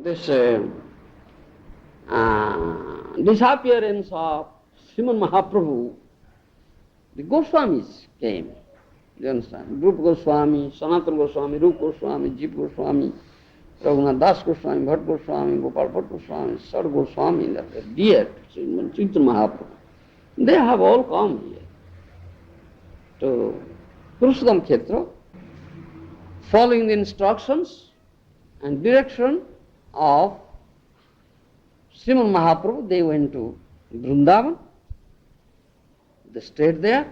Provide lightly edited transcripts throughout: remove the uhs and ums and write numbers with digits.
this disappearance of Srimad Mahaprabhu, the Goswamis came. You understand? Rupa Goswami, Sanatana Goswami, Rupa Goswami, Jiva Goswami, Raghunath Das Goswami, Bhatt Goswami, Gopal Bhatt Goswami, Sar Goswami, that are dear to Srimad Chaitanya Mahaprabhu. They have all come here to Purushottam Khetra, following the instructions and direction of Srimad Mahaprabhu. They went to Vrindavan, they stayed there,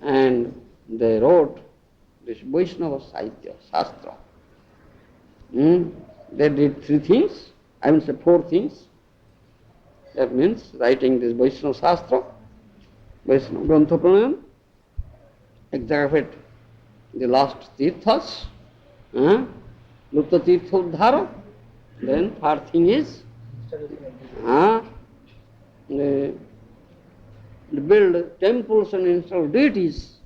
and they wrote this Vaishnava Sahitya, Shastra. They did three things, I will say four things. That means writing this Vaishnava Shastra, Vaishnava Grantha Pranayam, exaggerate the lost tirthas, Lupta Tirtha Uddhara. Then third thing is they build temples and install deities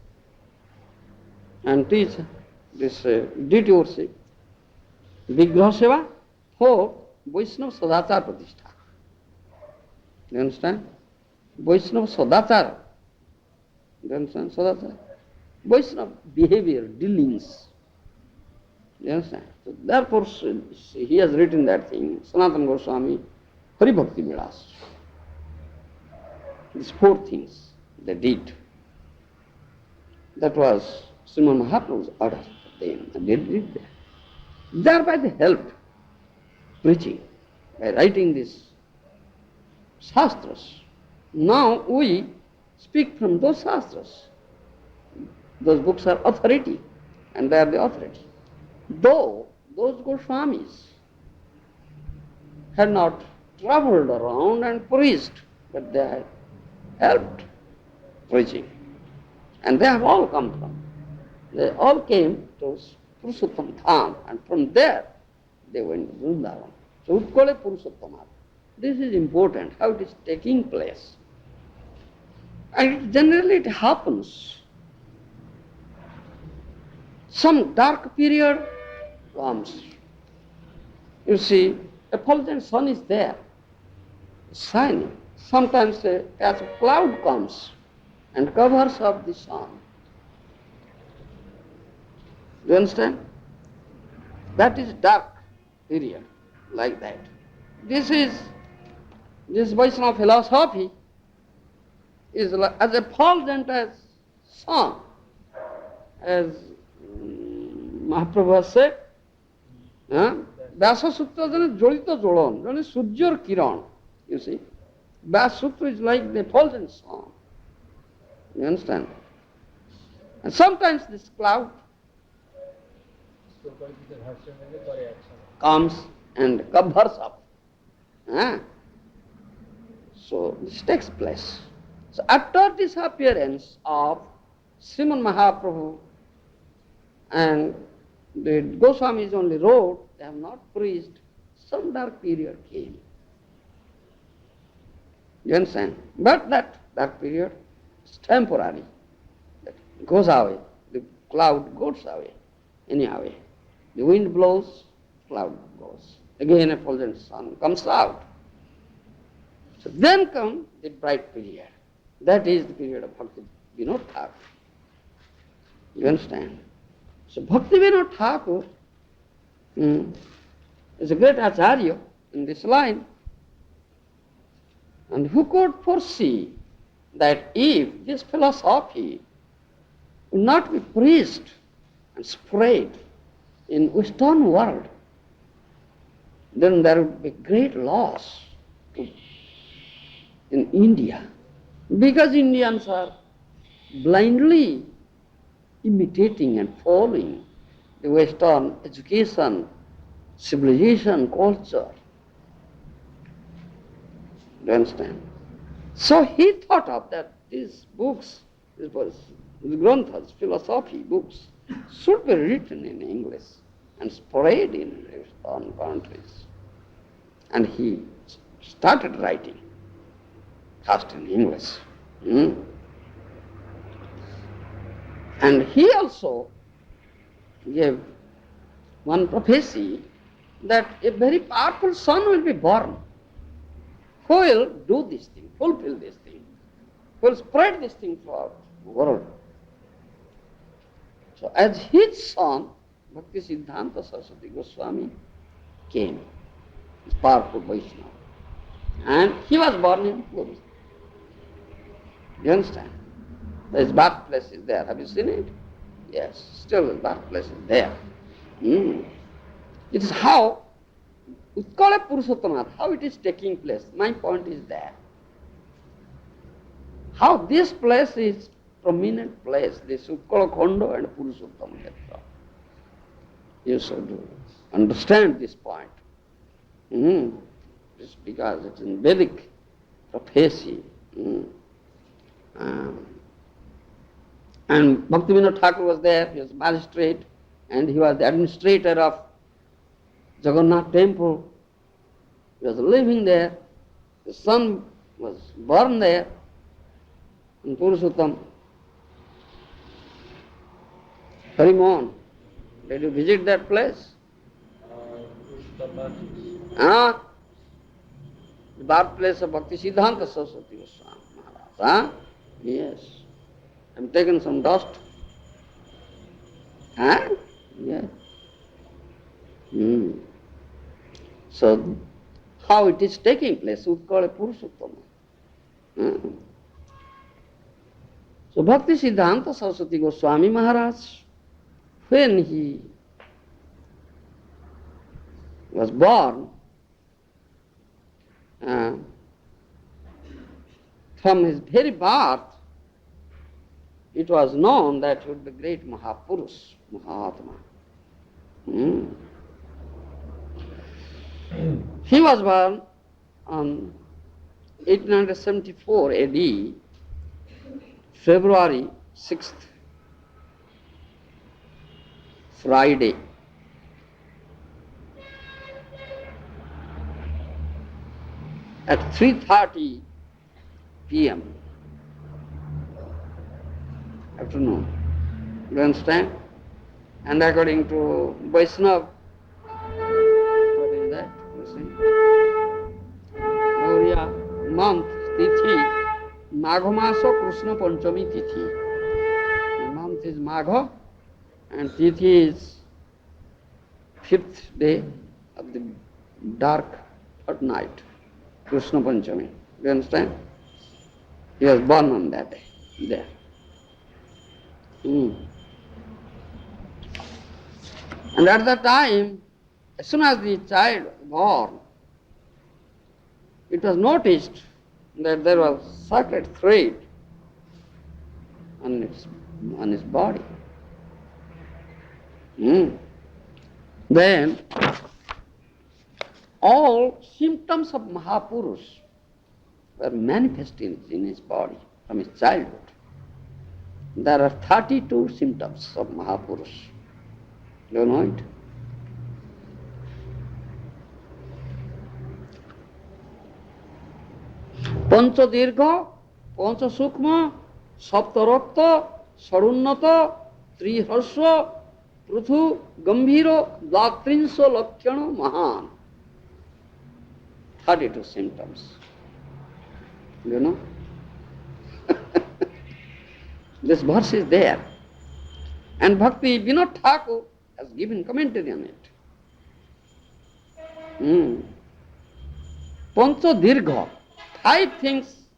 and teach this deity worship. Vigraha Seva. Fourth, Vaishnava Sadachar Pratishtha. You understand? Vaishnava Sadachar. You understand? Sadachar. Vaishnava behavior, dealings. You understand? So therefore, he has written that thing, Sanatana Goswami, Hari Bhakti Vilas. These four things they did. That was Srimad Mahaprabhu's order for them, and they did that. Thereby they helped preaching by writing these Shastras. Now we speak from those Shastras. Those books are authority, and they are the authority. Though those Goswamis had not traveled around and preached, but they had helped preaching. And they have all come from. They all came to Purushottam Dham, and from there they went to Vrindavan. So Utkale Purushottama. This is important, how it is taking place. And generally it happens. Some dark period comes. You see, a fulgent sun is there, shining. Sometimes a patch of cloud comes and covers up the sun. Do you understand? That is dark period, like that. This Vaishnava philosophy is like, as effulgent as sun, as Mahaprabhu has said, Vyasa Sutra is Jolita Jolon, one is Sujyar Kiran, you see. Vyasa Sutra is like the effulgent sun. You understand? And sometimes this cloud comes and covers up. So this takes place. So after disappearance of Srimad Mahaprabhu, and the Goswamis only wrote, they have not preached, some dark period came. You understand? But that dark period is temporary. That goes away. The cloud goes away. Anyhow, the wind blows, cloud goes. Again a fulgent sun comes out. So then comes the bright period. That is the period of Bhaktivedanta Thakur. You understand? So Bhaktivedanta Thakur is a great Acharya in this line. And who could foresee that if this philosophy would not be preached and spread in Western world, then there would be great loss in India. Because Indians are blindly imitating and following the Western education, civilization, culture. Do you understand? So he thought of that these books, these granthas, philosophy books, should be written in English and spread in Western countries. And he started writing, first in English. And he also gave one prophecy that a very powerful son will be born who will do this thing, fulfill this thing, who will spread this thing throughout the world. So as his son, Bhaktisiddhanta Sarasvati Goswami came, this powerful Vaishnava. And he was born in Puri. You understand? His birthplace is there. Have you seen it? Yes, still his birthplace is there. It is how Utkala Purushottamath, how it is taking place. My point is that. How this place is prominent place, this Utkala Khondo and Purushottama Kshetra. You should understand this point. It's because it's in Vedic prophecy. And Bhaktivedanta Thakur was there, he was magistrate, and he was the administrator of Jagannath temple. He was living there. His son was born there in Purushottam. Harimon, did you visit that place? The birthplace of Bhaktisiddhanta Sarasvati Goswami Maharaj. Yes. I've taken some dust. Yes. So, how it is taking place? Utkala Purushottama. So, Bhaktisiddhanta Sarasvati Goswami Maharaj, when he was born, from his very birth, it was known that he would be great maha-purusa, Mahatma. He was born on 1874 AD, February 6th, Friday. At 3:30 p.m. afternoon. You understand? And according to Vaishnava, what is that? You see? Gauriya month, Tithi, Magha Masa Krishna Panchami Tithi. The month is Magha and Tithi is 5th day of the dark night. Krishna Panchami. You understand? He was born on that day, there. And at that time, as soon as the child was born, it was noticed that there was sacred thread on his body. Then all symptoms of maha-purusa were manifesting in his body from his childhood. There are 32 symptoms of maha-purusa. Do you know it? Pancha dirgha, pancha sukma, saptarakta, sarunnata, triharsva, pruthu, gambhiro, dvatrinsha lakshana, mahan. 32 symptoms. You know? This verse is there. And Bhaktivedanta Thakur has given commentary on it. Pancha dirgha, 5 things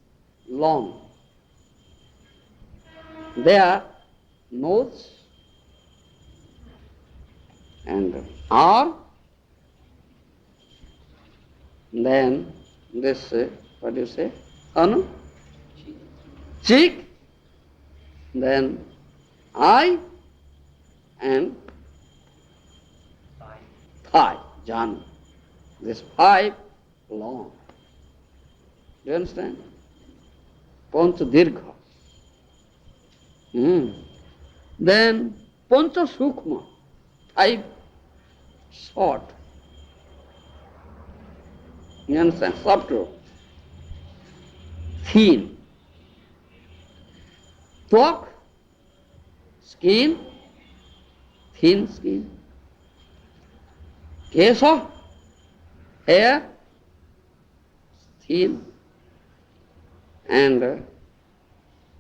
long. They are nose and arm, then this, what do you say? Anu? Cheek, then eye and thigh, jhana. This 5 long. Do you understand? Pancha dirgha. Then pancha sukma, 5 short. You understand? Subtle. Thin. Tvak, skin, thin skin. Kesa, hair, thin, and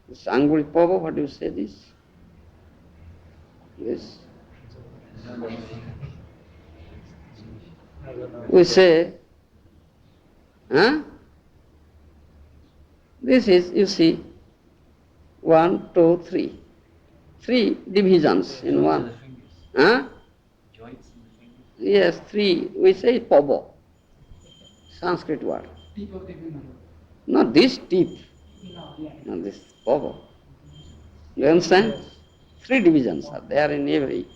this Anguli Pava, what do you say this? This. We say, huh? This is, you see, 1, 2, 3. 3 divisions in one. Huh? Joints in the fingers? Yes, 3. We say Pava, Sanskrit word. Not this teeth. Not this Pava. You understand? 3 divisions are there in every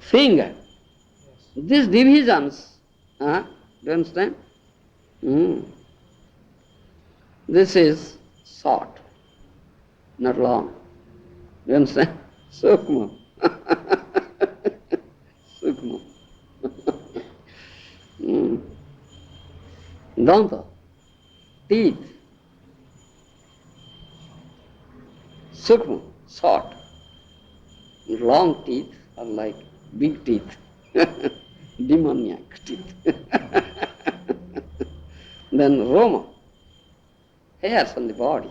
finger. These divisions, do you understand? This is short, not long. You understand? Sukma. Sukma. Danta, teeth. Sukma, short. Long teeth are like big teeth. Demoniac teeth. Then Roma, hairs on the body,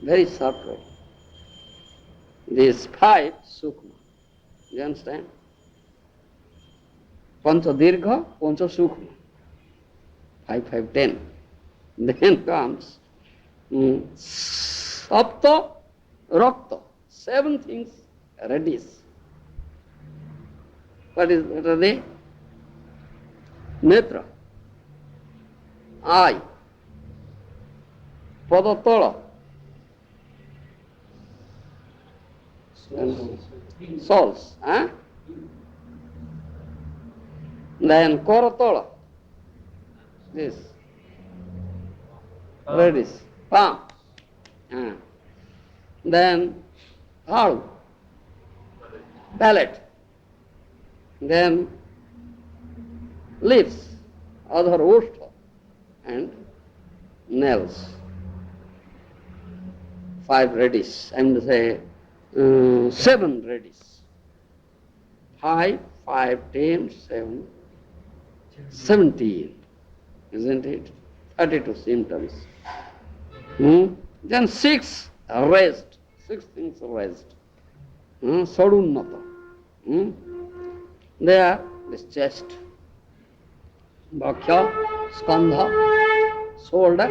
very short way. These 5 sukma. You understand? Pancha dirgha, pancha sukma. 5, 5, 10. Then comes sapta, rakta. 7 things reddish. What are they? Netra, eye, padatala, soles, then koratala, this, reddish, palm, then halu, palate, then lips, other ushta, and nails. 5 reddish, I mean to say 7 reddish. 5, 5, 10, 7, 17, isn't it? 32 symptoms. Then 6 raised, 6 things raised. Sadunnata. There, this chest, bhakhya, skandha, shoulder,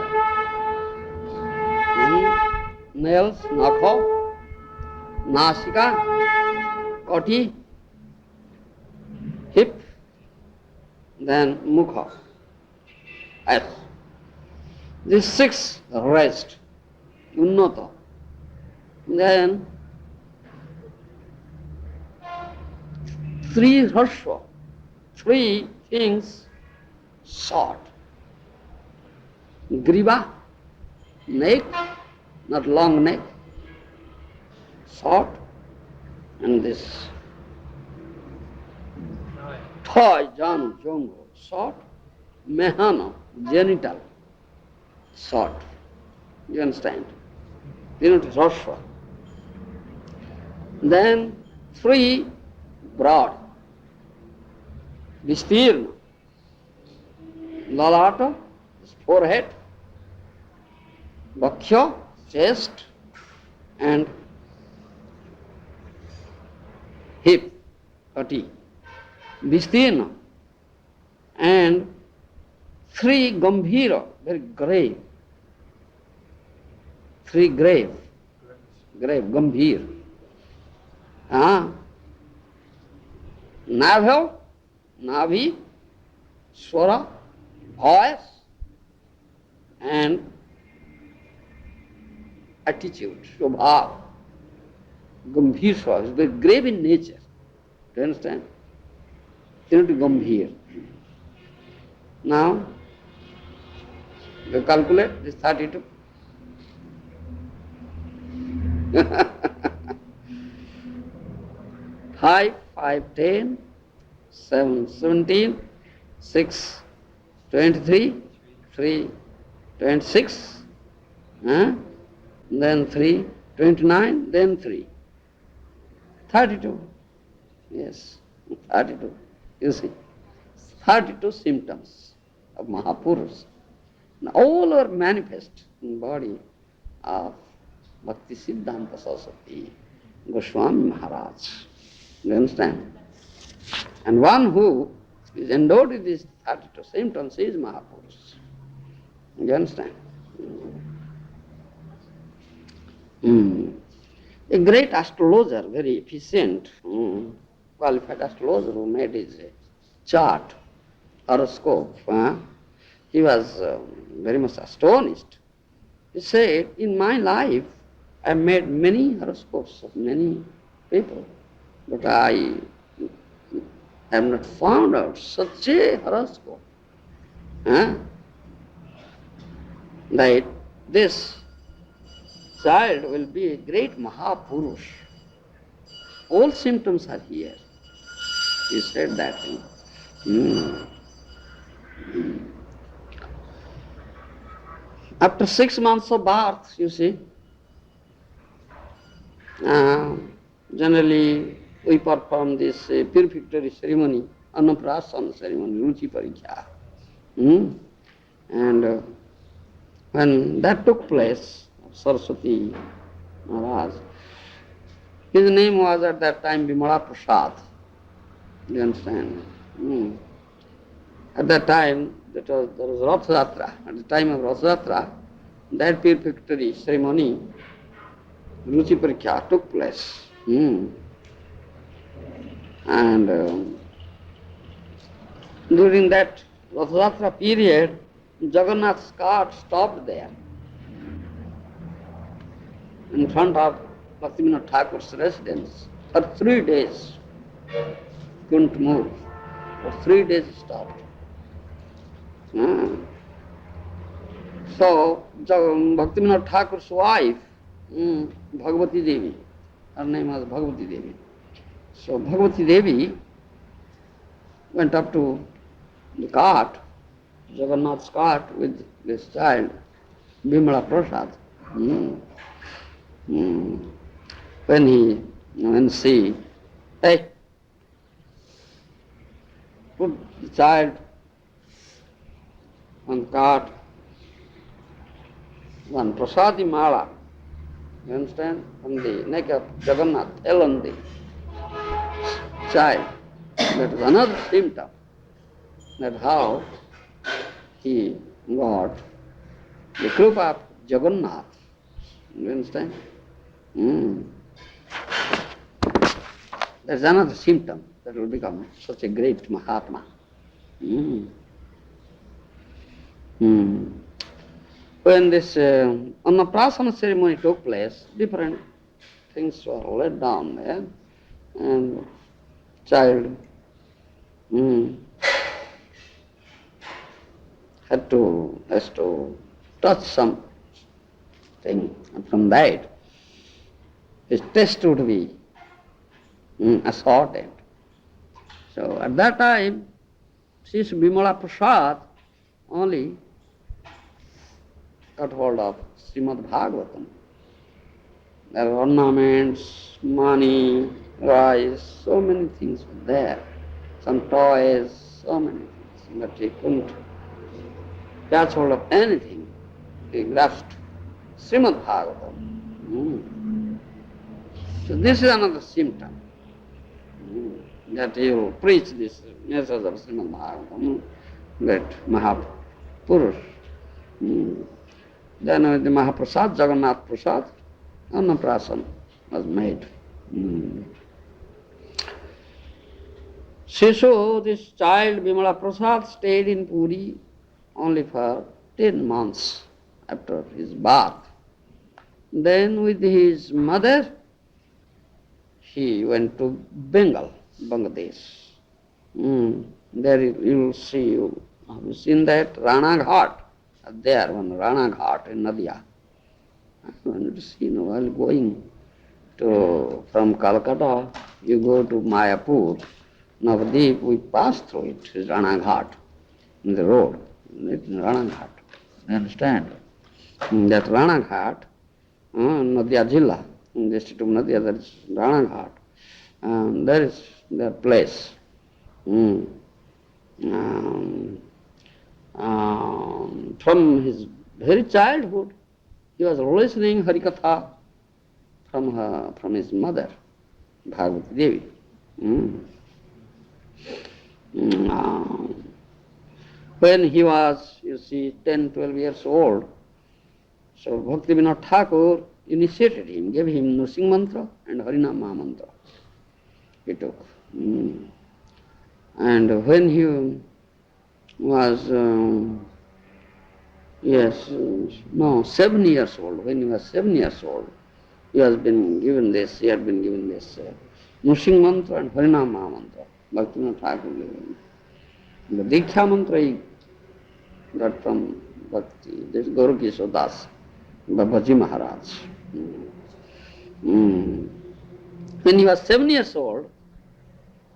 nails, nakha, nasika, kati, hip, then mukha. Yes. These 6 raised, unnata. Then 3 harsha, 3 things short. Griva, neck, not long neck, short, and this thigh, janu, jongo, short, mehana, genital, short. You understand? You know, harsha. Then 3 broad, vistirna, lalata, forehead, bhakhya, chest, and hip, kati, vistirna, and 3 gambhira, very grave, 3 grave, gambhir. Navi, swara, voice, and attitude, shobha, gambhir swara, is very grave in nature. Do you understand? You know, to gambhir. Now, you calculate this 32. 5, 5, 10, 7, 17, 6, 23, 3, 26, then 3, 29, then 3. 32. Yes, 32. You see, 32 symptoms of maha-purusa. And all are manifest in the body of Bhaktisiddhanta Sarasvati, Goswami Maharaja. You understand? And one who is endowed with these 32 symptoms is maha-purusa. You understand? A great astrologer, very efficient, qualified astrologer who made his chart, horoscope, he was very much astonished. He said, in my life, I made many horoscopes of many people, but I have not found out such a horoscope. That this child will be a great maha-purush. All symptoms are here. He said that. After 6 months of birth, you see, generally we perform this purificatory ceremony, annaprasana ceremony, ruchi parikya. And when that took place, Saraswati Maharaj, his name was at that time Bimala Prasad. You understand? At that time, there was Rath Yatra. At the time of Rath Yatra, that purificatory ceremony, Ruchi Parikya, took place. And during that Rath Yatra period, Jagannath's cart stopped there in front of Bhaktivedanta Thakur's residence for 3 days. Couldn't move. For 3 days stopped. So, Bhaktivedanta Thakur's wife, Bhagavati Devi, her name was Bhagavati Devi. So, Bhagavati Devi went up to the cart, Jagannath's cart, with this child, Bimala Prasad. When she, hey, put the child on the cart, one prasadi mala, you understand, from the neck of Jagannath, fell on the child. That is another symptom, that how he got the krupa of Jagannath. You understand? That's another symptom that will become such a great Mahatma. When this Annaprasana ceremony took place, different things were laid down there, and child has to touch something, and from that his taste would be assorted. So at that time, since Bimala Prasad only got hold of Srimad Bhagavatam, there were ornaments, money, rice, so many things were there, some toys, so many things, but he couldn't catch hold of anything. He grasped Srimad Bhagavatam. So this is another symptom, that he will preach this message of Srimad Bhagavatam, that maha-purush. Then with the Mahaprasad, Jagannath Prasad, Annaprasana was made. So this child, Bimala Prasad, stayed in Puri only for 10 months after his birth. Then with his mother, he went to Bengal, Bangladesh. There you will see, you have seen that Rana Ghat, there, one Rana Ghat in Nadia. When you see, while going from Calcutta, you go to Mayapur, Navadip, we pass through it, is Rana Ghat, in the road. It's Rana Ghat. You understand? That Rana Ghat, Nadia Jilla, in the district of Nadia, there is Rana Ghat. There is the place. Um, from his very childhood, he was listening Harikatha from his mother, Bhagavati Devi. When he was, 10, 12 years old, so Bhaktivedanta Thakur initiated him, gave him Nursing Mantra and Harinam Maha Mantra. He took. And when he was, 7 years old, when he was 7 years old, he had been given this Nursing Mantra and Harinam Maha Mantra. Bhaktivedanta Thakur gave him. The Diksha Mantra he got from Bhakti, this Guru Kishore Das, Babaji Maharaj. When he was 7 years old,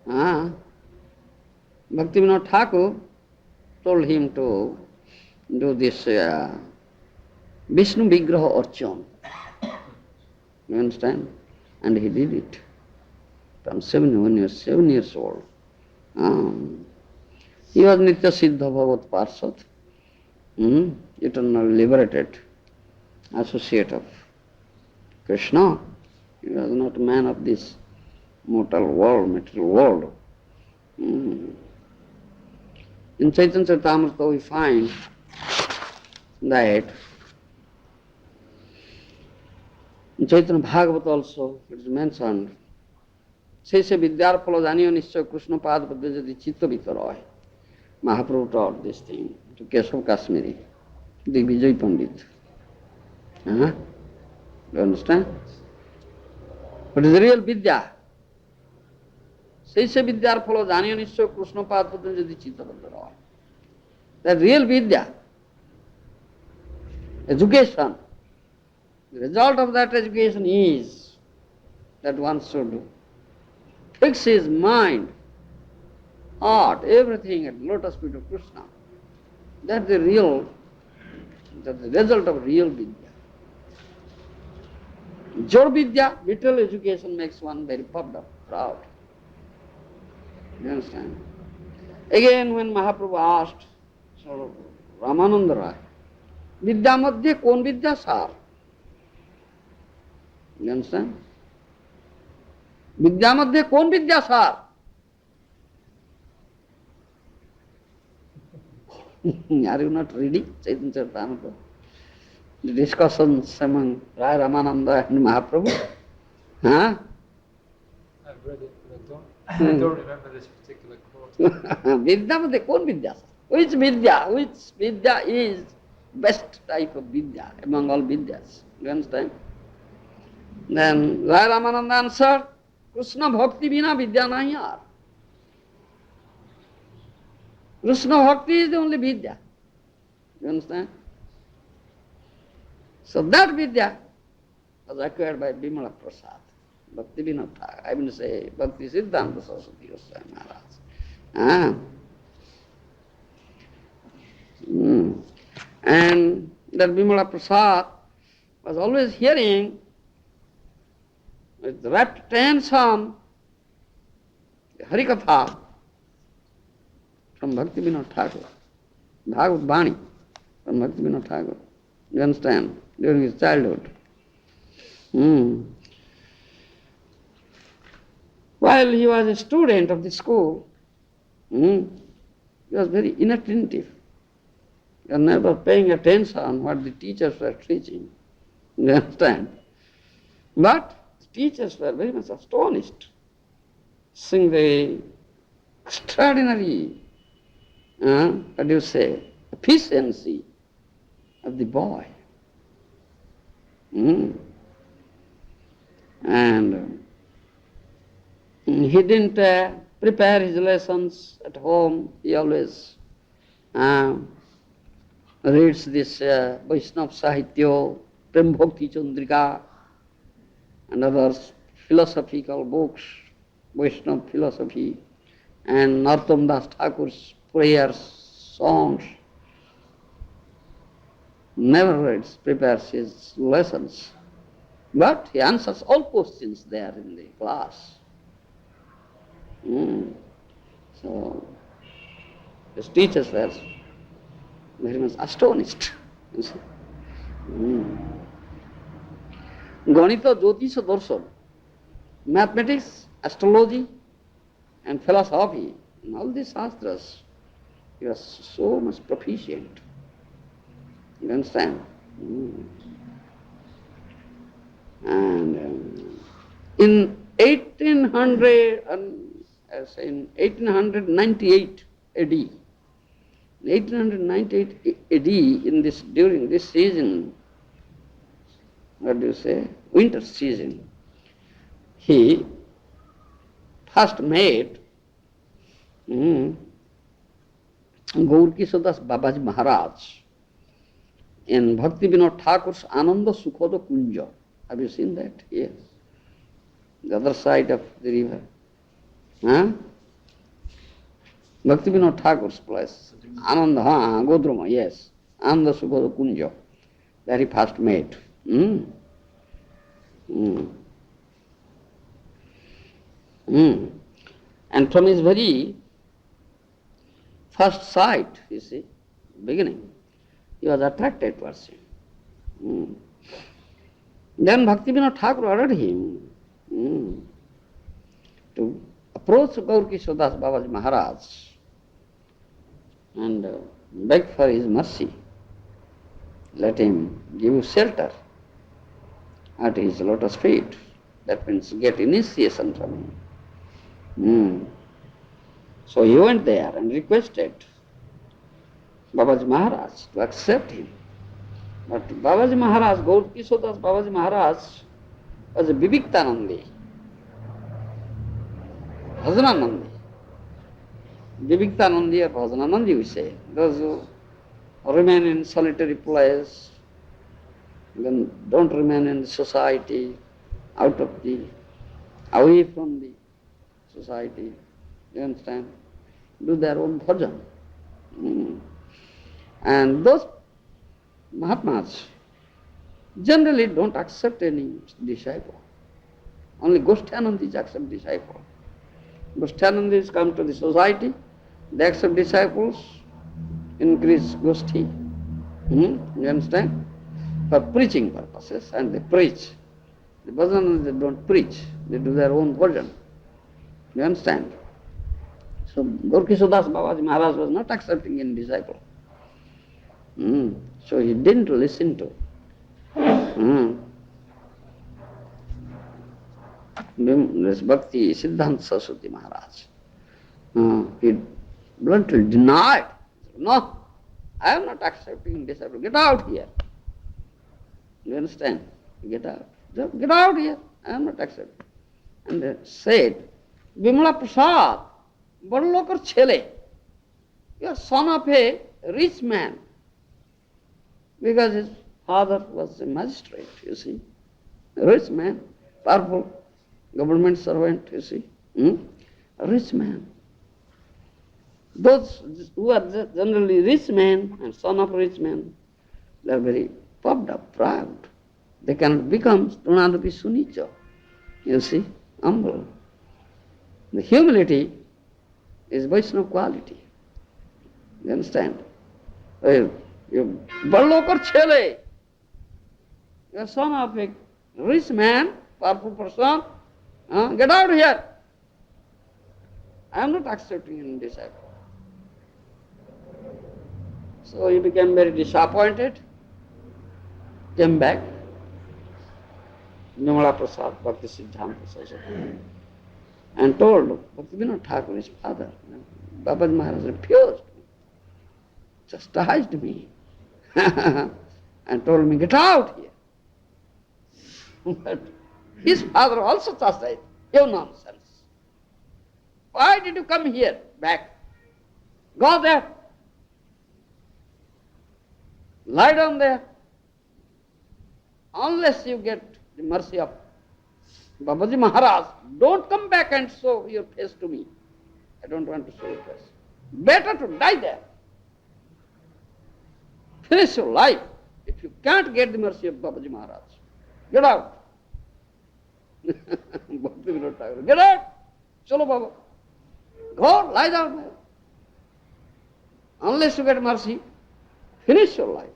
Bhaktivedanta Thakur told him to do this Vishnu Vigraha Archan. You understand? And he did it when he was 7 years old. He was Nitya Siddha Bhagat Parsad, eternally liberated associate of Krishna. He was not a man of this mortal world, material world. In Chaitanya Charitamrita we find that in Chaitanya Bhagavata also it is mentioned, Sese Vidyar Phala Janiyo Nishcha Krishna Pada Padya Jadi Chitta Vitara. Mahaprabhu taught this thing to Keshav Kashmiri, Digvijay Pandit. You understand? What is the real Vidya? Sese Vidyar Phala Janiyo Nishcha Krishna Pada Padya Jadi Chitta Vitara. That real Vidya, education. The result of that education is that one should fix his mind, heart, everything at lotus feet of Krishna. That's the result of real Vidya. Jor Vidya, little education makes one very puffed up, proud. You understand? Again, when Mahaprabhu asked Ramananda Rai, Vidya Madhya Kon Vidya Sar? You understand? Vidya Madhya Kon Vidya Sar? Are you not reading Chaitanya Charitamrita? The discussions among Rai Ramananda and Mahaprabhu? I've read it, but I don't remember this particular quote. Vidya Madhya Kon Vidya Sar? Which Vidya is best type of Vidya among all Vidyas? You understand? Then Rai Ramananda answered, Krishna Bhakti Bina Vidya nahi yaar. Krishna Bhakti is the only Vidya. You understand? So that Vidya was acquired by Bimala Prasad, Bhaktivedanta Thakur. I will say Bhaktisiddhanta Sarasvati Goswami Maharaj. And that Bimala Prasad was always hearing with rapt attention the Harikatha from Bhaktivedanta Thakur, Bhagavad Bani from Bhaktivedanta Thakur. You understand? During his childhood. While he was a student of the school, he was very inattentive. He was never paying attention on what the teachers were teaching. You understand? But the teachers were very much astonished, seeing the extraordinary, efficiency of the boy. And he didn't prepare his lessons at home. He always reads this Vaishnava Sahitya, Prem Bhakti Chandrika, and other philosophical books, Vaishnava philosophy, and Narottam Das Thakur's prayers, songs. Never prepares his lessons, but he answers all questions there in the class. So His teachers were very much astonished. You see. Ganita, Jyotisha, Darshan, mathematics, astrology, and philosophy, and all these shastras, he was so much proficient. You understand? And in 1898 AD, during this season, what do you say, winter season, he first met Gour Kishodas Babaji Maharaj in Bhaktivedanta Thakur's Ananda Sukhoda Kunja. Have you seen that? Yes. The other side of the river. Bhaktivedanta Thakur's place. Ananda, Godruma, yes. Ananda Sukhoda Kunja. There he first met. And from his very first sight, you see, beginning, he was attracted towards him. Then Bhaktivedanta Thakur ordered him to approach Gaur Kishodas Babaji Maharaj and beg for his mercy. Let him give you shelter at his lotus feet. That means get initiation from him. So he went there and requested Babaji Maharaj to accept him. But Babaji Maharaj, Gaur Kishodas Babaji Maharaj, was a Vivektanandi, Bhajananandi. Vivektanandi or Bhajananandi we say. Those who remain in solitary place, then don't remain in the society, away from the society, you understand? Do their own bhajan. And those Mahatmas generally don't accept any disciple. Only Goshthanandis accept disciple. Goshthanandis come to the society, they accept disciples, increase Goshti. You understand? For preaching purposes, and they preach. The Bhajanandis don't preach, they do their own bhajan. You understand? So Gaur Kishodas Babaji Maharaj was not accepting any disciple. So he didn't listen to this Bhaktisiddhanta Sarasvati Maharaj. He bluntly denied. No, I am not accepting disciple. Get out here. You understand? Get out. Get out here. I am not accepting. And they said, Vimala Prasad, Badalokar Chele, you are son of a rich man. Because his father was a magistrate, you see. A rich man, powerful government servant, you see. A rich man. Those who are generally rich men and son of rich men, they are very puffed up, proud. They cannot become Tunadapi Sunicha, you see, humble. The humility is Vaishnava quality. You understand? You Ballokar Chele, you are son of a rich man, powerful person, get out here. I am not accepting any disciple. So he became very disappointed, came back, Vimala Prasad, Bhaktisiddhanta Sarasvati, and told Bhaktivedanta Thakur, his father, Babaji Maharaj refused, chastised me, and told me, get out here. But his father also chastised, you nonsense. Why did you come here, back? Go there. Lie down there. Unless you get the mercy of Babaji Maharaj, don't come back and show your face to me. I don't want to show your face. Better to die there. Finish your life if you can't get the mercy of Babaji Maharaj. Get out. Get out. Chalo Baba. Go, lie down there. Unless you get mercy, finish your life.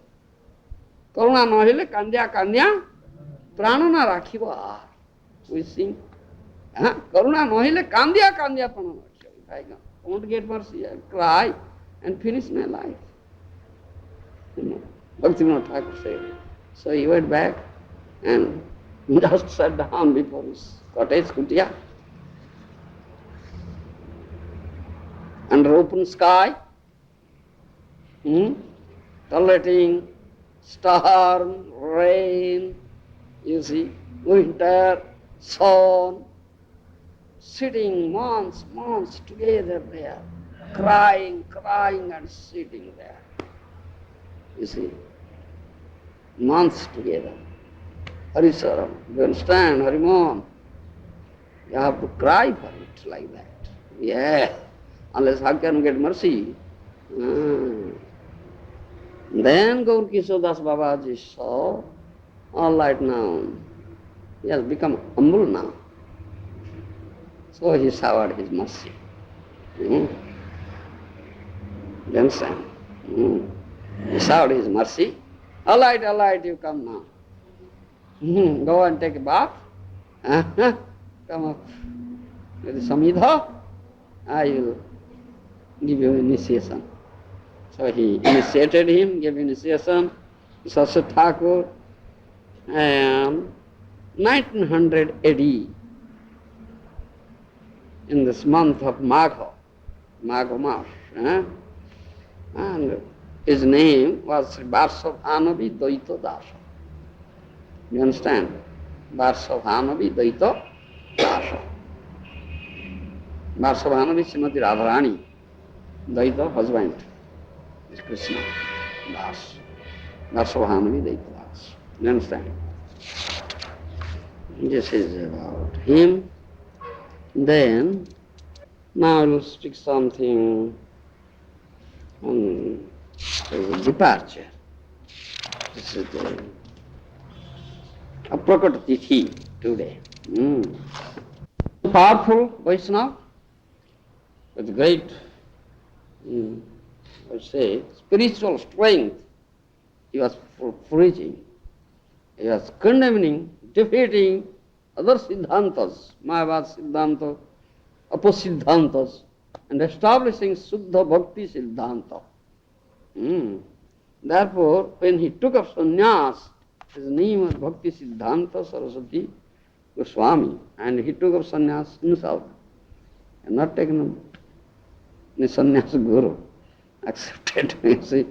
Karuna nohile kandya kandya prana na rakhiba. We sing. Karuna nohile kandya kandya prana na rakhiba. I won't get mercy, I'll cry and finish my life. Bhaktivinoda Thakur said. So he went back and just sat down before his cottage, kutia. Under open sky, tolerating storm, rain, you see, winter, sun, sitting months together there, crying and sitting there. You see, months together. Harisaram, you understand, Harimon? You have to cry for it like that. Yeah. Unless how can you get mercy? Then Gaur Kishore Das Babaji saw, all right now, he has become humble now. So he showered his mercy. You understand? He showered his mercy. All right, you come now. Go and take a bath. Come up with Samhita. I will give you initiation. So he initiated him, gave initiation to Saraswati Thakur, and 1900 AD, in this month of Magha Mas, and his name was Varsavhanavi Daita Dasa. You understand? Varsavhanavi Daita Dasa. Varsavhanavi Srimati Radharani, Daita husband is Krishna, Das. Varsavhanavi Daita Das. You understand? This is about him. Then, now I will speak something on departure. This is a Prakata Tithi today. Powerful Vaishnava with great, I would say, spiritual strength. He was preaching. He was condemning, defeating other Siddhantas, Mayavad Siddhanta, Apasiddhantas, and establishing Suddha Bhakti Siddhanta. Therefore, when he took up sannyas, his name was Bhaktisiddhanta Sarasvati Goswami, and he took up sannyas himself, and not taken the sannyas guru, accepted, you see.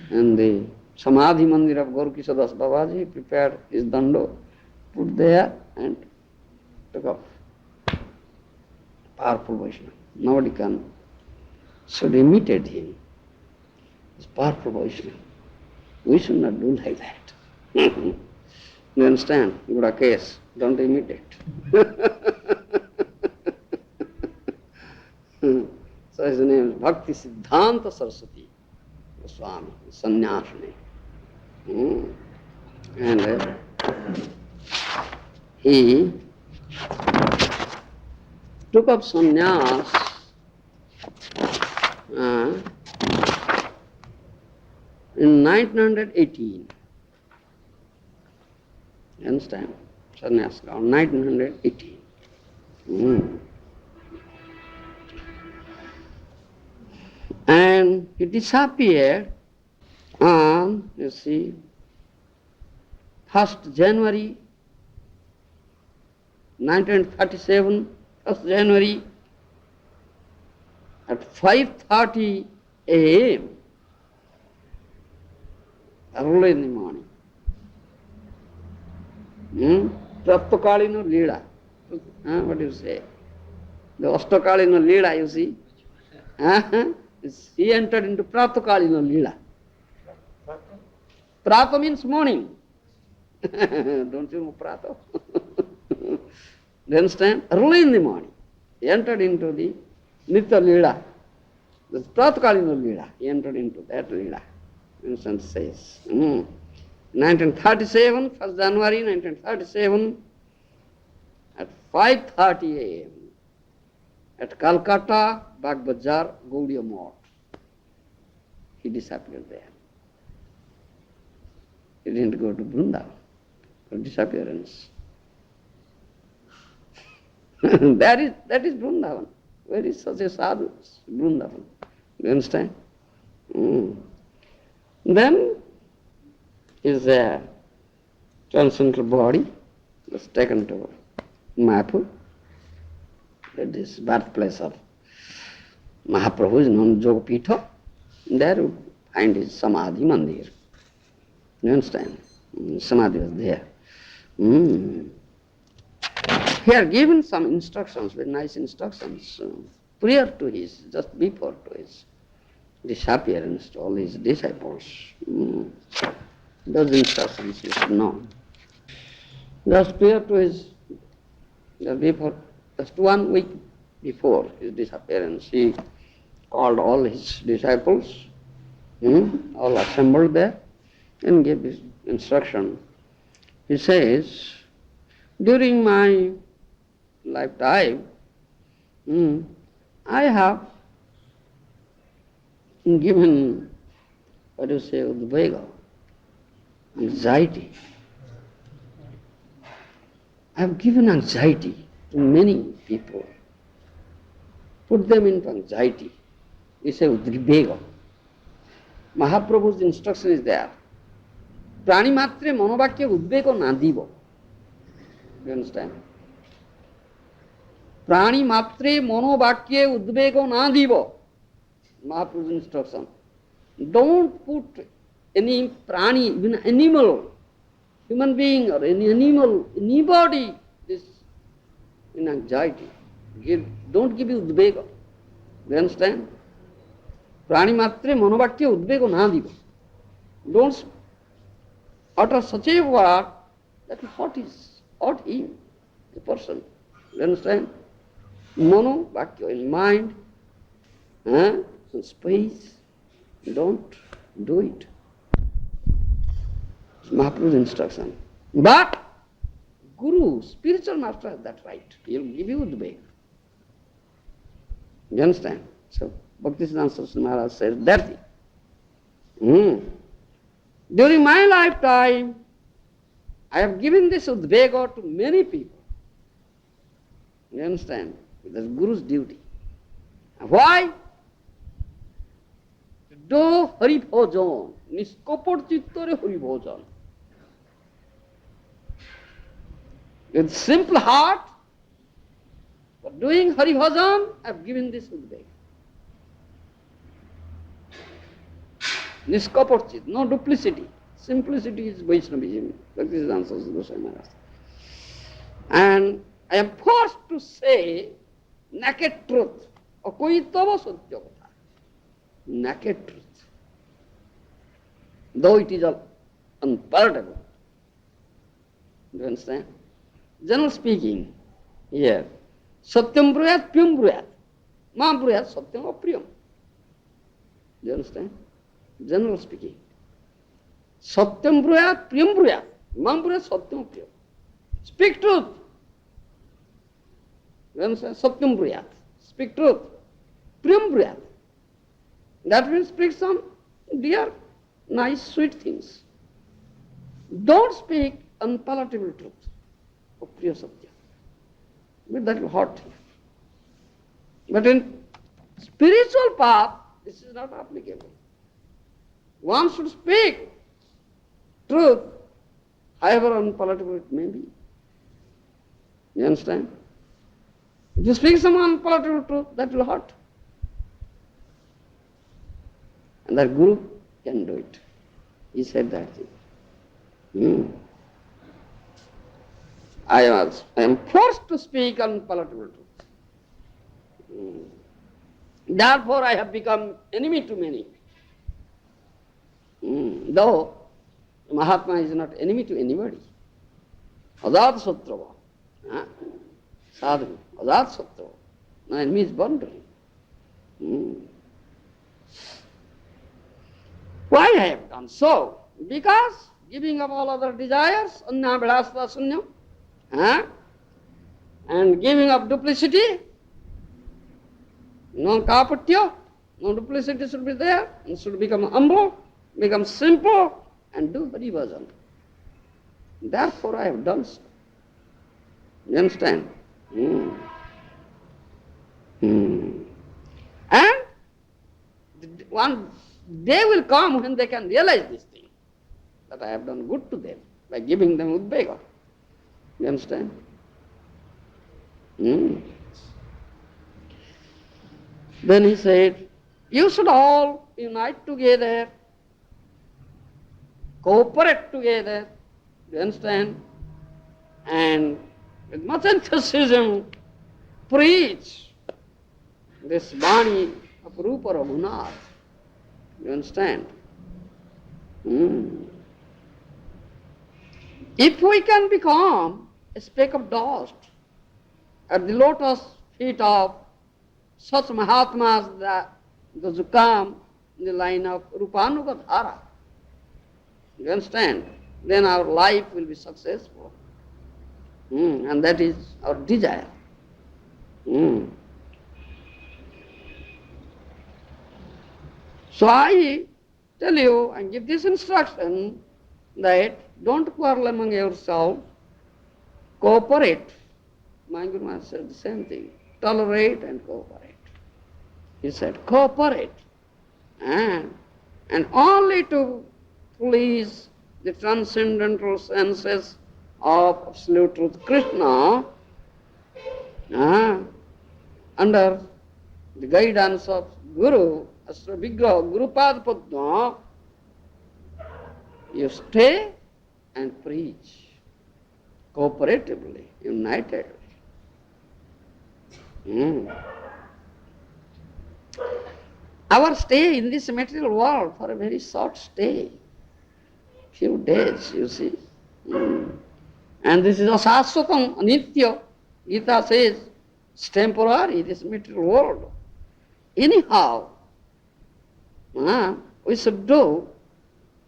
And the Samadhi Mandir of Gaur Kishore Das Babaji prepared his dando, put there, and took up. Powerful Vaishnava. Nobody should imitate him. He's powerful Vaishnava. We should not do like that. You understand? Good a case. Don't imitate. So his name is Bhaktisiddhanta Sarasvati Swami, sannyas name. And he took up sannyas in 1918. You understand? Sannyas gone 1918. And he disappeared on, you see, 1st January 1937, 1st January at 5:30 a.m. early in the morning. Praptakalina Leela. What do you say? The Ashtakalina Leela, you see. He entered into Praptakalina Leela. Prata means morning. Don't you know Prata? Do you understand? Early in the morning. He entered into the Nitya Leela. The Pratakalina Leela. He entered into that Leela. Vincent says. 1937, 1st January 1937, at 5:30 a.m. at Calcutta, Bagh Bazar, Gaudiya Mott. he disappeared there. He didn't go to Vrindavan for disappearance. that is Vrindavan. Where is such a sadhu? Vrindavan. You understand? Then his transcendental body was taken to Mayapur. This birthplace of Mahaprabhu is known as Jogapitha. There you find his Samadhi Mandir. You understand? Samadhi was there. He had given some instructions, very nice instructions, prior to his, just before to his disappearance to all his disciples. Those instructions you should know. Just prior to his, just 1 week before his disappearance, he called all his disciples, all assembled there, and gave this instruction. He says, during my lifetime, I have given, udvega, anxiety. I have given anxiety to many people, put them into anxiety. We say udvega. Mahaprabhu's instruction is there. Prani matre manobakya udvega nadiva. You understand? Prani matre manobakya udvega nadiva. Mahaprabhu's instruction. Don't put any prani, even animal, human being or any animal, anybody, this in anxiety. Don't give you udvega. You understand? Prani matre manobakya udvega nadiva. Don't utter such a word that will hurt him, the person. You understand? Mono, vakya, in mind, in space, don't do it. It's Mahaprabhu's instruction. But Guru, spiritual master has that right. He'll give you udvega. You understand? So Bhaktisiddhanta Saraswati Maharaj says that thing. During my lifetime, I have given this udvega to many people. You understand? That's Guru's duty. Why? To do Hari Bhojan, niskopot chittore Hari Bhojan. With simple heart, for doing Hari Bhajan, I have given this udvega. Niskopot, no duplicity. Simplicity is Vaishnavism. This is the answer to Goswami Maharaj. And I am forced to say naked truth. Akoitava satya katha. Naked truth. Though it is unpalatable. Do you understand? General speaking, here, satyam bruyat, priyam bruyat. Ma bruyat, satyam apriyam. Do you understand? General speaking. Satyam bruyat, priyam bruyat. Mam bruyat, satyam priyam. Speak truth. You understand? Satyam bruyat. Speak truth. Priyam bruyat. That means speak some dear, nice, sweet things. Don't speak unpalatable truth of priya satya. But that will hurt you. But in spiritual path, this is not applicable. One should speak truth, however unpalatable it may be. You understand? If you speak some unpalatable truth, that will hurt. And that Guru can do it. He said that thing. I am forced to speak unpalatable truth. Therefore I have become enemy to many. Though Mahatma is not enemy to anybody. Ajat Satrava. Sadhu. Ajat Satrava. No enemy is born to him. Why I have done so? Because giving up all other desires, anna bhilasva sunyam, and giving up duplicity, non-kapatya, No duplicity should be there, and should become humble, become simple, and do Hari Bhajan. Therefore I have done so. You understand? And one day will come when they can realize this thing, that I have done good to them by giving them udvega. You understand? Then he said, you should all unite together, cooperate together, you understand? And with much enthusiasm, preach this Vani of Rupa Raghunath. You understand? If we can become a speck of dust at the lotus feet of such Mahatmas, those who come in the line of Rupanugadhara, you understand? Then our life will be successful. And that is our desire. So I tell you and give this instruction that don't quarrel among yourselves, cooperate. My Guru Maharaj said the same thing, tolerate and cooperate. He said cooperate, and only to please the transcendental senses of absolute truth Krishna, under the guidance of Guru, Astra Vigraha, Gurupad Padma, you stay and preach cooperatively, unitedly. Our stay in this material world for a very short stay, few days, you see. And this is asaswatam, anitya. Gita says it's temporary, this material world. Anyhow, we should do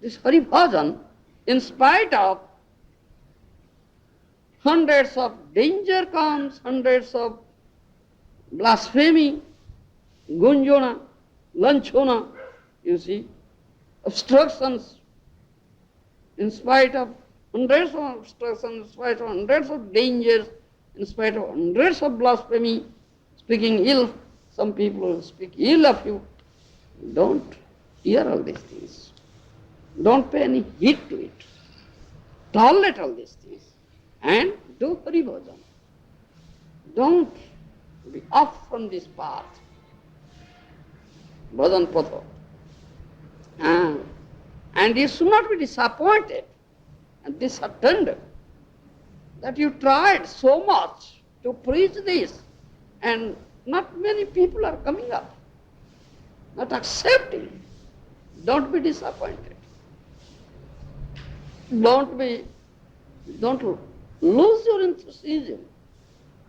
this Hari Bhajan in spite of hundreds of danger comes, hundreds of blasphemy, gunjana, lanchona, you see, obstructions, in spite of hundreds of obstructions, in spite of hundreds of dangers, in spite of hundreds of blasphemy, speaking ill. Some people will speak ill of you. Don't hear all these things. Don't pay any heed to it. Tolerate all these things and do Hari Bhajan. Don't be off from this path. Bhajan Patha. And you should not be disappointed and disheartened that you tried so much to preach this and not many people are coming up, not accepting. Don't be disappointed. Don't lose your enthusiasm.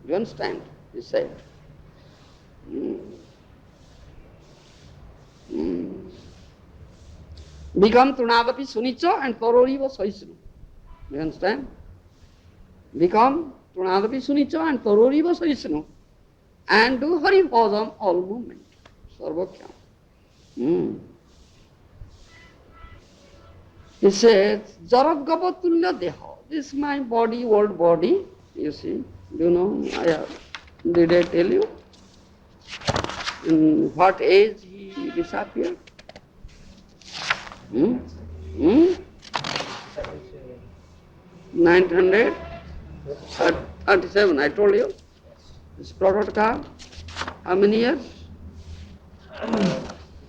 You understand? He said. Become Tunadapi Sunicha and Paroriva Saisnu. You understand? Become Tunadapi Sunicha and Paroriva Saisnu and do Hari Bhajan all movement. Sarvakya. He says, Jarat Gavatulya Deha. This is my body, old body. You see, do you know, did I tell you? In what age he disappeared? 937, I told you. This Prabhupada, how many years?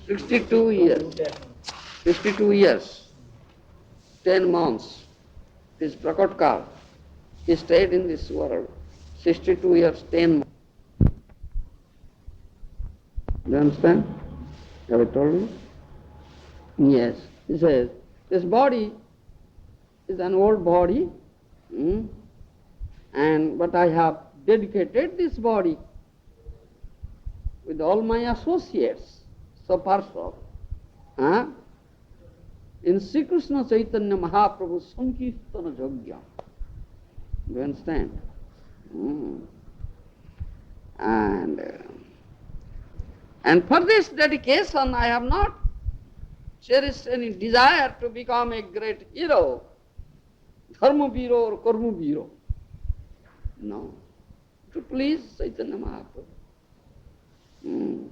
62 years. 52 years. 10 months. This Prabhupada, he stayed in this world. 62 years, 10 months. You understand? Have I told you? Yes. He says, this body is an old body, but I have dedicated this body with all my associates, so parso, in Sri Krishna Chaitanya Mahaprabhu Sankirtana Yajna. Do you understand? And And for this dedication, I have not cherished any desire to become a great hero, dharma hero or karma hero. No. To please Chaitanya Mahaprabhu.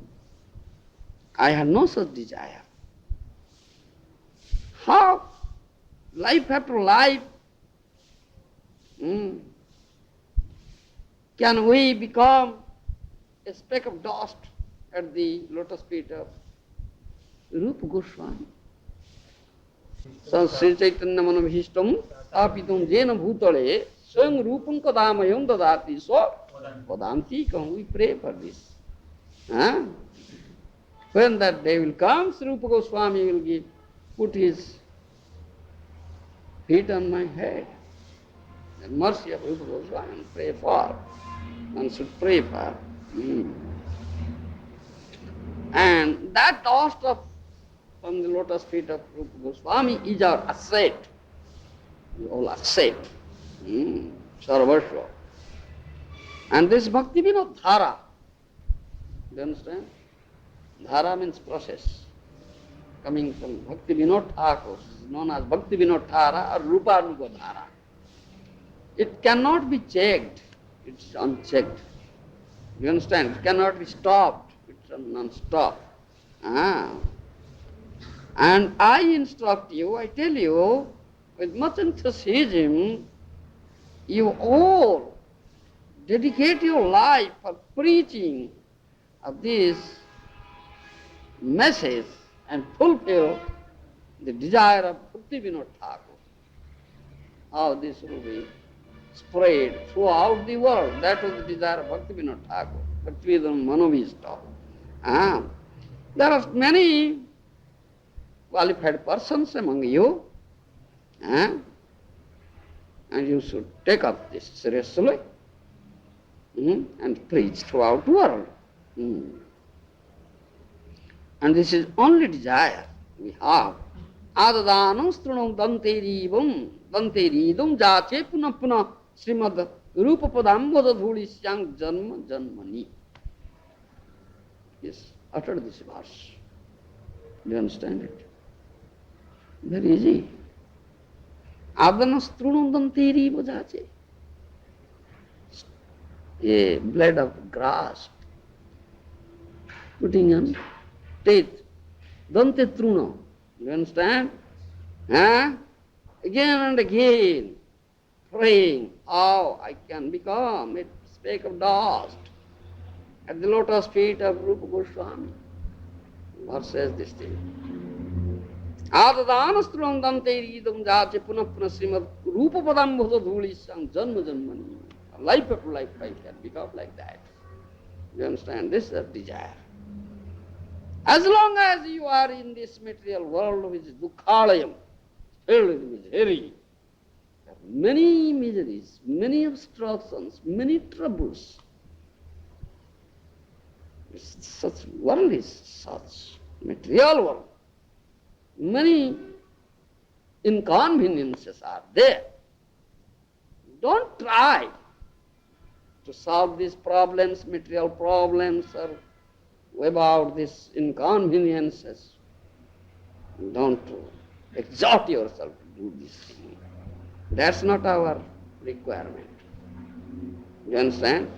I had no such desire. How? Life after life, can we become a speck of dust at the lotus feet of Rupa Goswami? Sri Chaitanya Manabhishtam Tapitum Jena Bhutale Swam Rupam Kadamayam Dadati. So, Padantikam, we pray for this. When that day will come, Sri Rupa Goswami will put his feet on my head. The mercy of Rupa Goswami, pray for. One should pray for. And that dust from the lotus feet of Rupa Goswami is our asset. We all asset. Sarvasva. And this Bhakti Vinod Dhara. Do you understand? Dhara means process. Coming from Bhakti Vinod Thakur, known as Bhakti Vinod Dhara or Rupa Nuga Dhara. It cannot be checked. It's unchecked. You understand? It cannot be stopped. It's non-stop. And I instruct you, I tell you, with much enthusiasm, you all dedicate your life for preaching of this message and fulfill the desire of Bhakti Vinod Thakur. How this will be spread throughout the world. That was the desire of Bhakti Vinod Thakur. Bhaktivedanta Manovishta. There are many qualified persons among you, and you should take up this seriously and preach throughout the world. And this is only desire we have. Adadanam strunam danterivam danteridam jache puna puna Srimad Rupa Padam Bodhadhulisyang Janma Janmani. Yes, utter this verse. Do you understand it? Very easy. Adana strunam danteriva jache. A blade of grass putting on teeth. Dante truna. You understand? Again and again, praying how I can become a speck of dust at the lotus feet of Rupa Goswami. What says this thing? Adadanastrunam danteridam jache puna puna Srimad Rupa Padam Bodhadhulisyang Janma Janmani. Life after life I can become like that. You understand? This is a desire. As long as you are in this material world which is dukkhalayam, filled with misery, there are many miseries, many obstructions, many troubles. Such world is such material world. Many inconveniences are there. Don't try to solve these problems, material problems, or about these inconveniences. Don't exhort yourself to do this thing. That's not our requirement. You understand?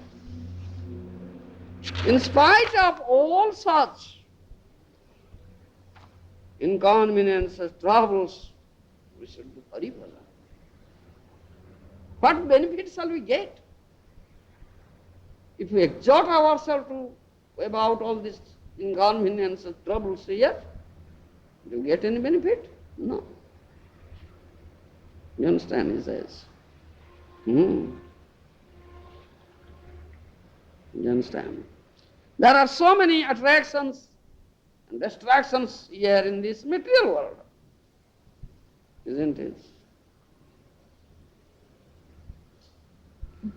In spite of all such inconveniences, troubles, we should do Hari Bhajan. What benefit shall we get? If we exhort ourselves to about all these inconveniences, troubles here, do you get any benefit? No. You understand, he says. You understand? There are so many attractions and distractions here in this material world. Isn't it?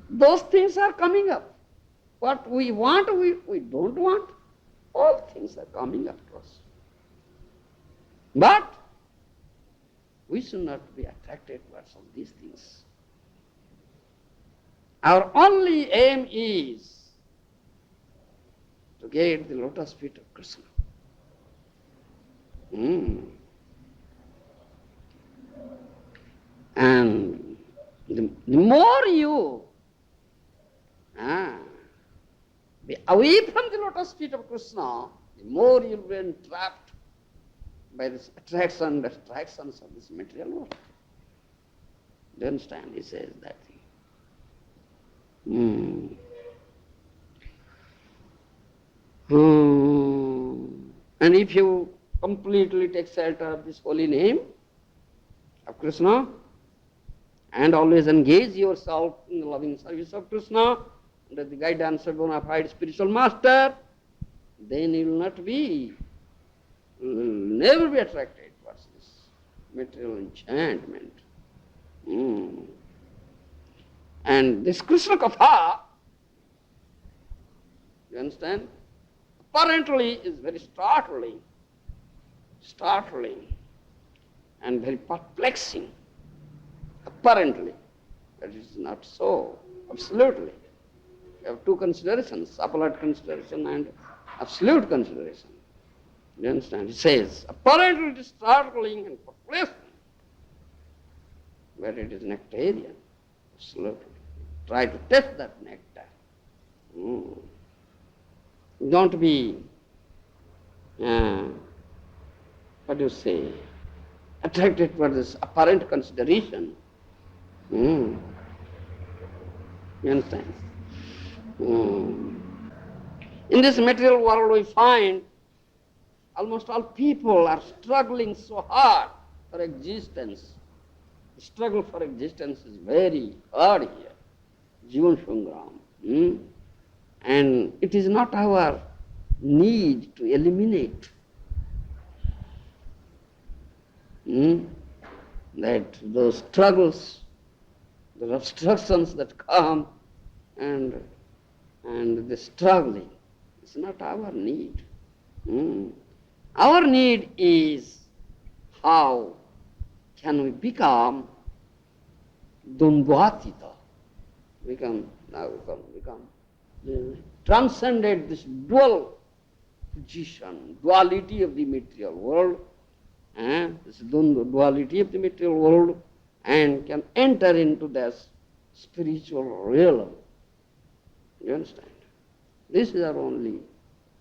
Those things are coming up. What we want, we don't want. All things are coming up to us. But we should not be attracted towards all these things. Our only aim is to get the lotus feet of Krishna. And the more you be away from the lotus feet of Krishna, the more you will be entrapped by the distractions of this material world. Do you understand? He says that thing. And if you completely take shelter of this holy name of Krishna and always engage yourself in the loving service of Krishna under the guidance of bona fide spiritual master, then you will never be attracted towards this material enchantment. And this Krishna Katha, you understand, apparently is very startling and very perplexing. Apparently, but it is not so, absolutely. You have two considerations, apparent consideration and absolute consideration. You understand? It says, apparently it is startling and perplexing, but it is nectarian, absolutely. Try to test that nectar. Don't be, attracted for this apparent consideration. You understand? In this material world we find almost all people are struggling so hard for existence. The struggle for existence is very hard here. Jivan Sangram. And it is not our need to eliminate that those struggles, the obstructions that come and the struggling. It's not our need. Our need is how can we become Dundvatita, become transcended this dual position, duality of the material world, this duality of the material world, and can enter into this spiritual realm. You understand? This is our only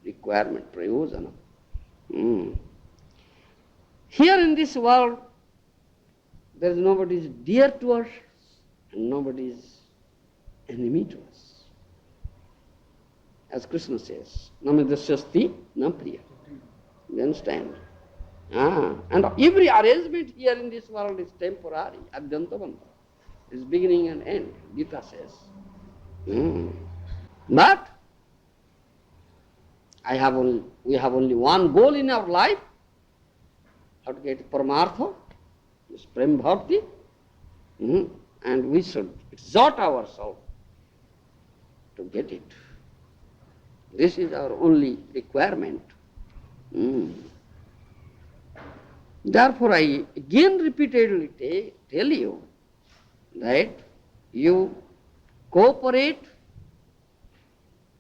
requirement, prayojana. Here in this world, there is nobody is dear to us and nobody is enemy to us. As Krishna says, Namidasyasti Napriya. You understand? And every arrangement here in this world is temporary, adhyantavanta. It's beginning and end, Gita says. But we have only one goal in our life, how to get Paramartha, this Prem Bhakti, and we should exhort ourselves to get it. This is our only requirement. Therefore, I again repeatedly tell you that you cooperate,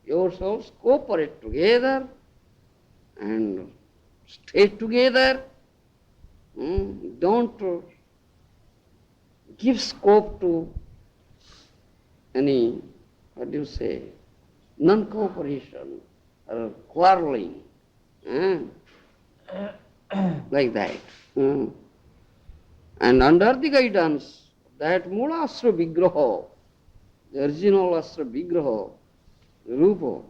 yourselves cooperate together and stay together. Don't give scope to any, non-cooperation or quarreling, like that. And under the guidance of that Mula Asra Vigraha, the original Asra Vigraha, Rupa,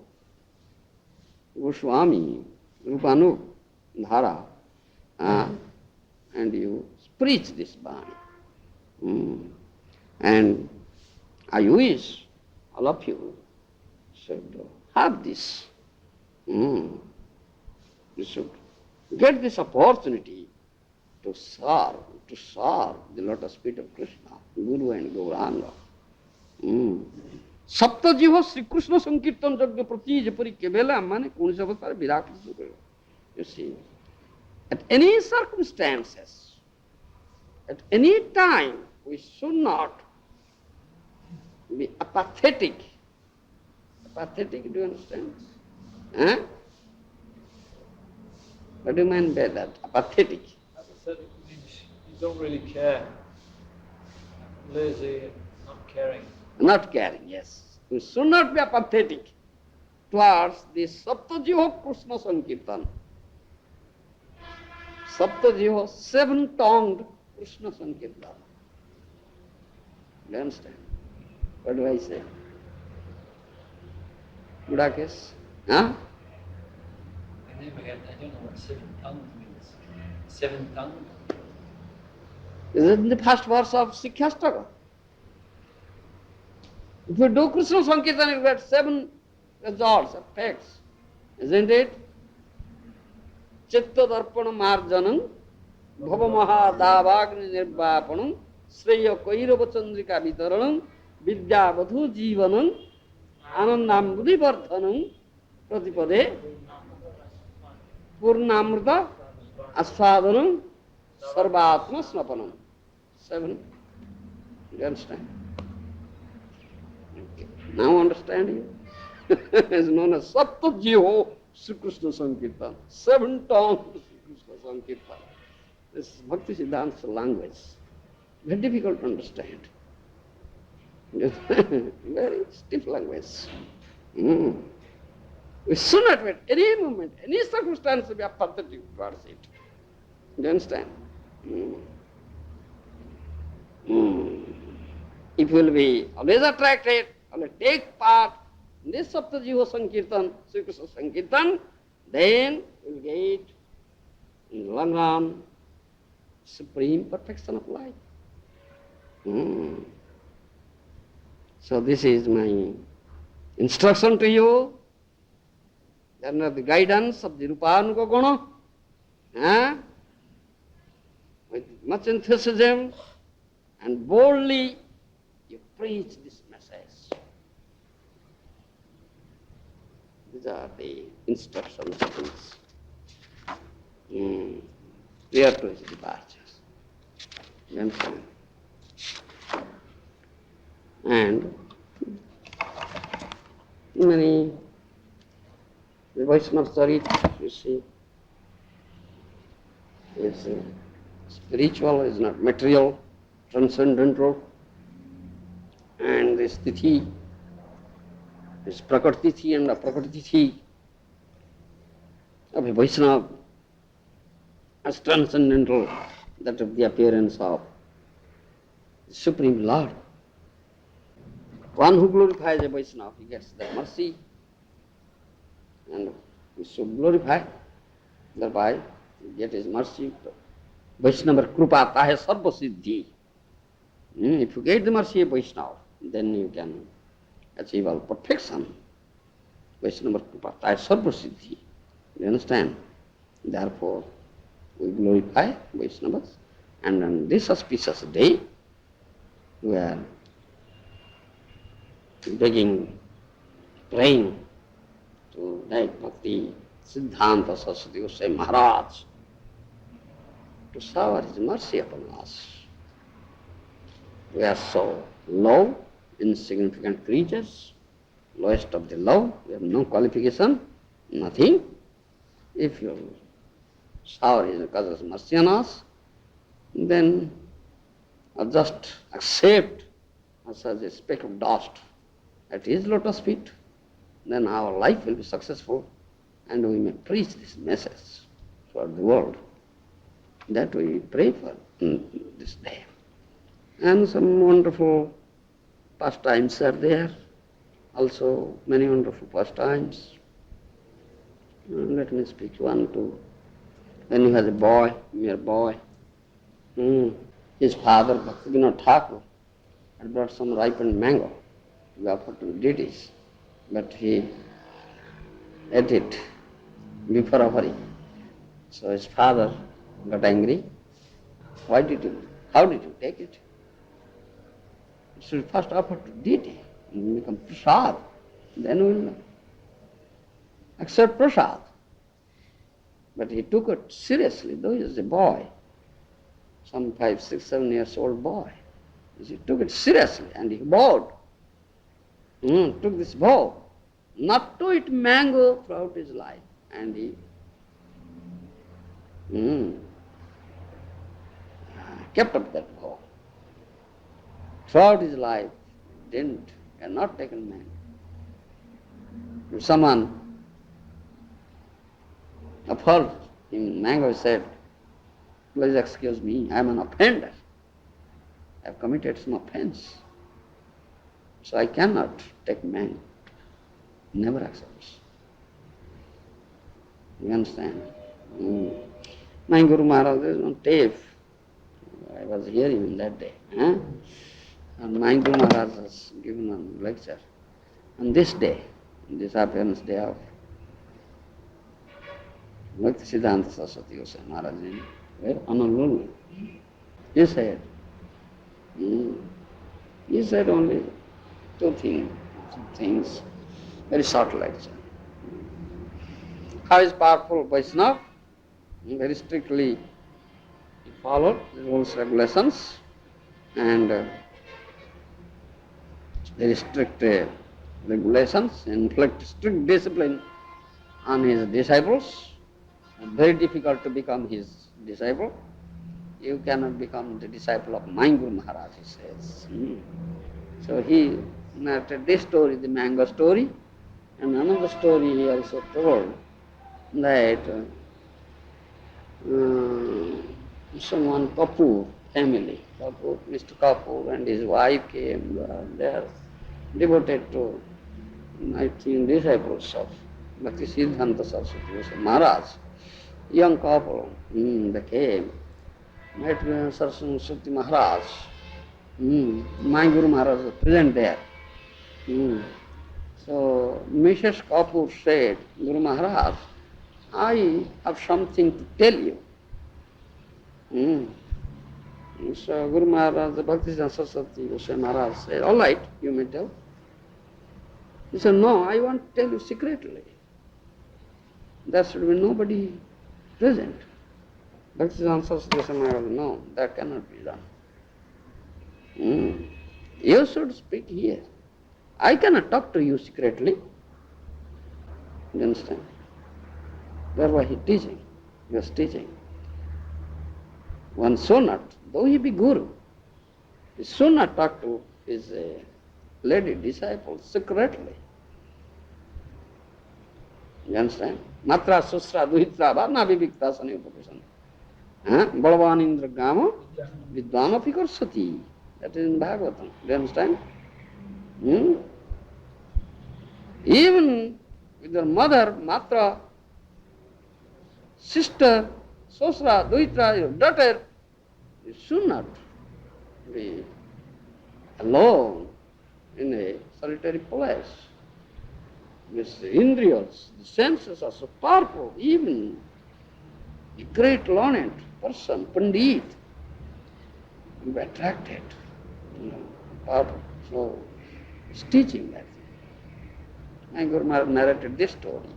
Goswami, Rupanu, Dhara, and you preach this Bani. And I wish all of you should have this. You should get this opportunity to serve the lotus feet of Krishna, Guru and Gauranga. Sapta jiva Sri Krishna Sankirtan Jagya Prati Japari Kevela Mane Kunisavasar Virat. You see, at any circumstances, at any time, we should not be apathetic. Apathetic, do you understand? Huh? What do you mean by that? Apathetic. As I said, it means you don't really care. Lazy and not caring. Not caring, yes. We should not be apathetic towards the Saptajiva Krishna Sankirtan. Saptajiva, seven-tongued Krishna Sankirtan. Do you understand? What do I say? Budakesh? Huh? I don't know what seven tongues means. Seven tongues? Is it in the first verse of Sikhyastaka? If you do Krishna Sankirtan, you get 7 results, effects, isn't it? Chitta darpana marjanam, bhava maha davagni nirvapanam, sreya kairava chandrika vitaranam, vidya vadhu jivanam, anandam buddhi vardhanam, pratipade, purnamrita asvadanam, sarvatma snapanam. 7. Do you understand? Okay. Now understand you? It's known as Saptajiho Sri Krishna Sankirtan. 7 tongues Sri Krishna Sankirtan. This is Bhaktisiddhanta language. Very difficult to understand. Very stiff language. We should not at any moment, any circumstance be apathetic towards it. Do you understand? If you will be always attracted, always take part in this Saptajiva Sankirtan, Sri Krishna Sankirtan, then you will get, in the long run, supreme perfection of life. So this is my instruction to you. Under the guidance of the Rupanuga Guna, with much enthusiasm and boldly you preach this message. These are the instructions prior to his departure. You understand? And many the Vaishnava Charit, you see, is spiritual, is not material, transcendental, and this tithi is prakriti and aprakriti of a Vaishnava as transcendental, that of the appearance of the Supreme Lord. One who glorifies a Vaishnava, he gets the mercy, and we should glorify, thereby get his mercy. Vaishnava krupa tahe sarva siddhi. If you get the mercy of Vaishnava, then you can achieve all perfection. Vaishnava krupa tahe sarva siddhi. You understand? Therefore, we glorify Vaishnavas, and on this auspicious day, we are begging, praying to that Bhaktisiddhanta Sarasvati Goswami Maharaj to shower his mercy upon us. We are so low, insignificant creatures, lowest of the low, we have no qualification, nothing. If you shower his causes mercy on us, then just accept us as a speck of dust at his lotus feet, then our life will be successful and we may preach this message for the world. That we pray for this day. And some wonderful pastimes are there, also many wonderful pastimes. Let me speak one too. When he was a boy, mere boy, his father, Bhaktivedanta Thakur, had brought some ripened mango to offer to the deities, but he ate it before offering. So his father got angry. How did you take it? You should first offer to deity, and become prasad, then we will accept prasad. But he took it seriously, though he was a boy, some 5, 6, 7 years old boy. He took it seriously and he bowed. Took this vow not to eat mango throughout his life. And he kept up that vow. Throughout his life, he had not taken mango. If someone offered him mango, he said, please excuse me, I am an offender. I have committed some offense. So I cannot take mango. Never accepts. You understand? My Guru Maharaj is on tape. I was hearing him that day. And my Guru Maharaj has given a lecture on this day, this appearance day of Bhaktisiddhanta Sarasvati Goswami Maharaj in Honolulu. He said only two things, very short lecture. How is powerful Vaishnava? Very strictly he followed the rules, regulations, and very strict regulations, inflict strict discipline on his disciples. Very difficult to become his disciple. You cannot become the disciple of my Guru Maharaj, he says. So he narrated this story, the mango story, and another story he also told that someone Kapoor family, Mr. Kapoor and his wife came, they are devoted to, I think, disciples of Bhaktisiddhanta Sarasvati Maharaj. Young couple, they came, met Saraswati Maharaj. My Guru Maharaj was present there. So Mrs. Kapoor said, Guru Maharaj, I have something to tell you. So Guru Maharaj, the Bhaktisiddhanta Sarasvati Goswami Maharaj said, all right, you may tell. He said, no, I want to tell you secretly. There should be nobody present. Bhaktisiddhanta Sarasvati Goswami Maharaj, no, that cannot be done. You should speak here. I cannot talk to you secretly. You understand? That's why he was teaching. One should not, though he be Guru, he should not talk to his lady disciple secretly. You understand? Matra, susra, duhitra, varna, vivikta, sani, upakusana. Balavan indra gama, vidvana pikarsati. That is in Bhagavatam. Do you understand? Even with your mother, matra, sister, sosra, duhitra, your daughter, you should not be alone in a solitary place. Because the indriyas, the senses are so powerful, even a great learned person, Pandit, will be attracted. Powerful. So, he's teaching that. My Guru Maharaj narrated this story.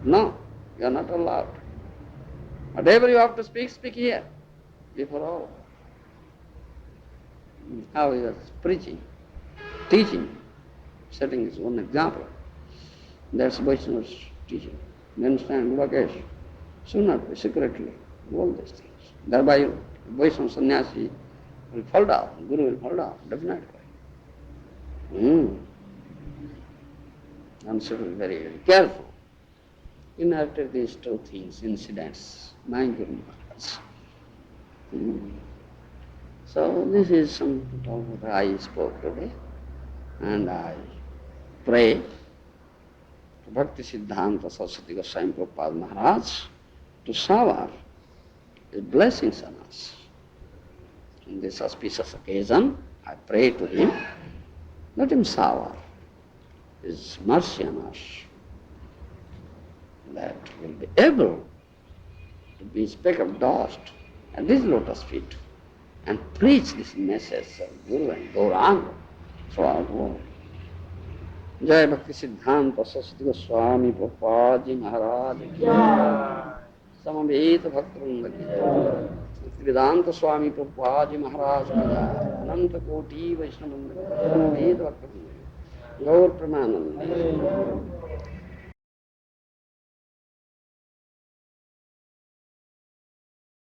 No, you are not allowed. Whatever you have to speak, speak here, before all. How he was preaching, teaching, setting his own example. That's Vaishnava's teaching. You understand? Rakesh should not be secretly all these things. Thereby Vaishnava sannyasi will fall down, Guru will fall down, definitely. One should be very, very careful. He narrated these two things, incidents, my Guru Maharaj. So this is some of what I spoke today, and I pray to Bhaktisiddhanta Sarasvati Goswami Prabhupad Maharaj to shower his blessings on us. In this auspicious occasion, I pray to him, let him shower his mercy on us, that we'll be able to be a speck of dust at these lotus feet and preach this message of Guru and Gauranga throughout the world. Jai Bhaktisiddhanta Sarasvati Goswami Prabhupad Ji Maharaja ki jai. Samaveta Bhaktivinoda ki jai. Bhaktivedanta Swami Prabhupad Ji Maharaja ki jai. Ananta Koti Vaishnavanda ki jai. Samaveta Bhaktivinoda. Gour Pramananda.